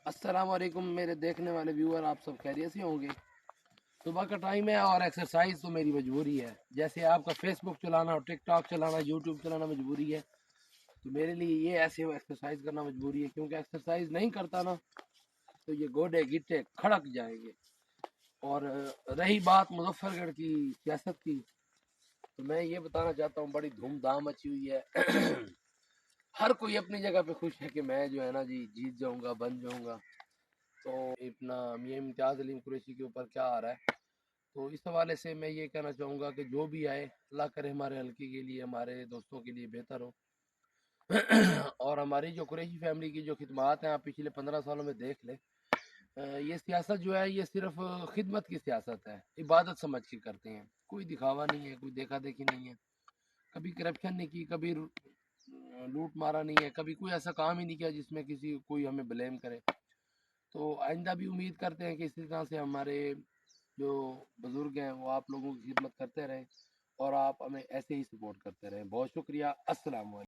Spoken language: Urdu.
السلام علیکم میرے دیکھنے والے ویور، آپ سب خیریت سے ہوں گے؟ صبح کا ٹائم ہے اور ایکسرسائز تو میری مجبوری ہے، جیسے آپ کا فیس بک چلانا اور ٹک ٹاک چلانا، یوٹیوب چلانا مجبوری ہے، تو میرے لیے یہ ایسے ایکسرسائز کرنا مجبوری ہے، کیونکہ ایکسرسائز نہیں کرتا نا تو یہ گوڈے گٹے کھڑک جائیں گے۔ اور رہی بات مظفر گڑھ کی سیاست کی، تو میں یہ بتانا چاہتا ہوں بڑی دھوم دھام مچی ہوئی ہے۔ ہر کوئی اپنی جگہ پہ خوش ہے کہ میں جو ہے نا جی جیت جاؤں گا، بن جاؤں گا۔ تو اپنا میاں امتیاز علیم قریشی کے اوپر کیا آ رہا ہے، تو اس حوالے سے میں یہ کہنا چاہوں گا کہ جو بھی آئے اللہ کرے ہمارے حلقے کے لیے، ہمارے دوستوں کے لیے بہتر ہو۔ اور ہماری جو قریشی فیملی کی جو خدمات ہیں آپ پچھلے 15 سالوں میں دیکھ لیں، یہ سیاست جو ہے یہ صرف خدمت کی سیاست ہے، عبادت سمجھ کے کرتے ہیں، کوئی دکھاوا نہیں ہے، کوئی دیکھا دیکھی نہیں ہے، کبھی کرپشن نہیں کی، کبھی لوٹ مارا نہیں ہے، کبھی کوئی ایسا کام ہی نہیں کیا جس میں کوئی ہمیں بلیم کرے۔ تو آئندہ بھی امید کرتے ہیں کہ اسی طرح سے ہمارے جو بزرگ ہیں وہ آپ لوگوں کی خدمت کرتے رہیں اور آپ ہمیں ایسے ہی سپورٹ کرتے رہیں۔ بہت شکریہ، السلام علیکم۔